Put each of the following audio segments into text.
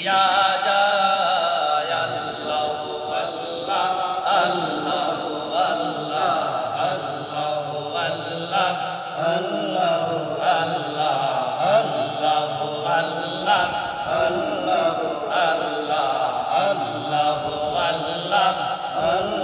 হইয়া যায় আল্লাহ আল্লাহ আল্লাহ আল্লাহ আল্লাহ আল্লাহ আল্লাহ আল্লাহ আল্লাহ আল্লাহ আল্লাহ আল্লাহ আল্লাহ আল্লাহ আল্লাহ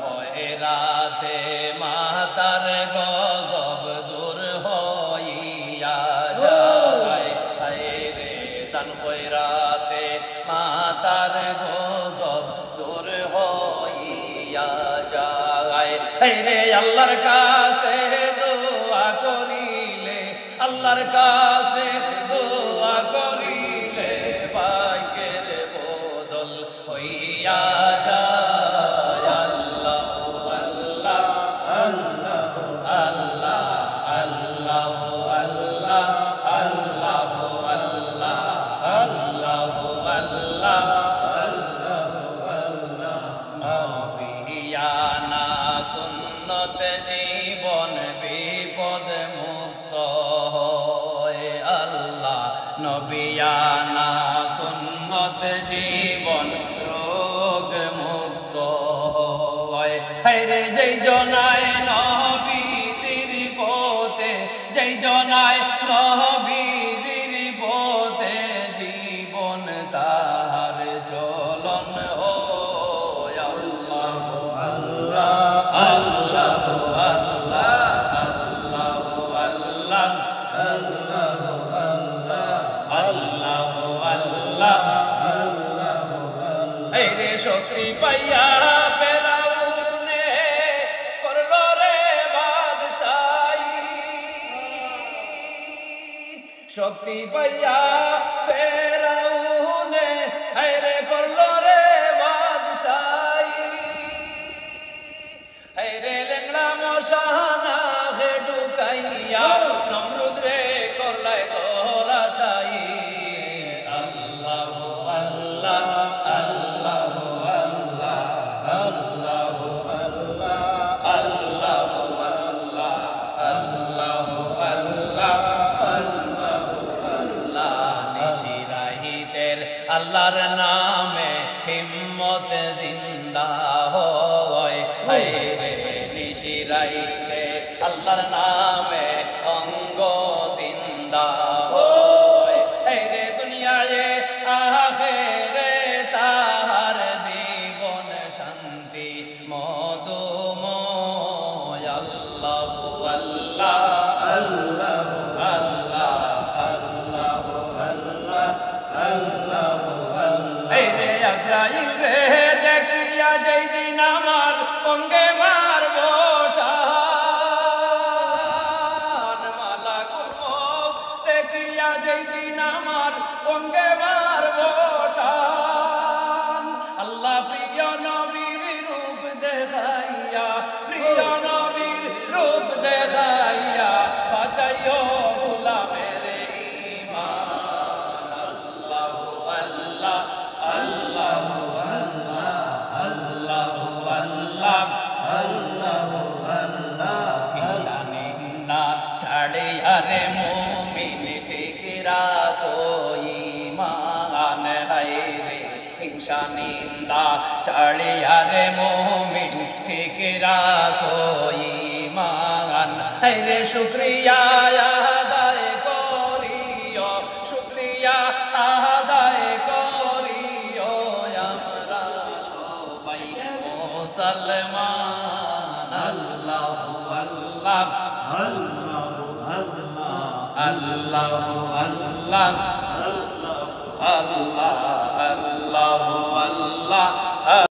খয়রাতে মাতার গজব দূর হইয়া যায় হায়রে দান খয়রাতে মাতার গজব দূর হইয়া যায় হায়রে আল্লাহর কাছে দোয়া করিলে আল্লাহর কাছে দোয়া করিলে ভাগ্যের বদল হইয়া যায় সুন্নত জীবন বিপদ মুক্ত হয় আল্লাহ নবিয়ানা সুন্নত জীবন রোগ মুক্ত হয় হায়রে যেই জনায় নবীজির পথে যেই জনায় নবীজির পথে জীবন তাহার চলন হয় আল্লাহ আল্লাহ শক্তি পাইয়া ফেরাউনে করলো রে বাদশাহী শক্তি পাইয়া ফেরাউনে হায়রে করলো রে বাদশাহী হায়রে লেংড়া মশানা হে ঢুকাইয়া নমরুদ রে করলাই ধরাশায়ী আল্লাহ আল্লাহ আল্লাহ আল্লাহ আল্লাহ আল্লাহ আল্লাহ আল্লাহ আল্লাহ নিশিরাহিতের আল্লাহর নামে হিম্মত জিন্দা হয় হায়রে নিশিরাইতে আল্লাহর নামে অঙ্গ জিন্দা হয় হায়রে দুনিয়ায় আখিরে তাহার জীবন শান্তি মধুময় আল্লাহ আল্লাহ আল্লাহ আল্লাহ আল্লাহ আল্লাহ আল্লাহ হায়রে আজরাইল রে দেখিয়া যেই দিন আমার অঙ্গে মারব টান মালাকুল মউত দেখিয়া যেই দিন আমার অঙ্গে মারব টান আল্লাহ প্রিয় নবীর রূপ দেখাইয়া প্রিয় নবীর রূপ দেখাইয়া বাঁচাইও গোলামের ঈমান আল্লাহ আল্লাহ আল্লাহ আল্লাহ আল্লাহ আল্লাহ আল্লাহ হিংসা ছাড়ে আরে মুমিন ঠিক রাখো ঈমান হায়রে হিংসা নিন্দা ছাড়ে আরে মুমিন ঠিক রাখো ঈমান হায়রে শুকরিয়া আদায় করিও শুকরিয়া আদায় করিও আমরা সবাই মুসলমান আল্লাহ আল্লাহ আল্লাহ আল্লাহ আল্লাহ আল্লাহ আল্লাহ আল্লাহ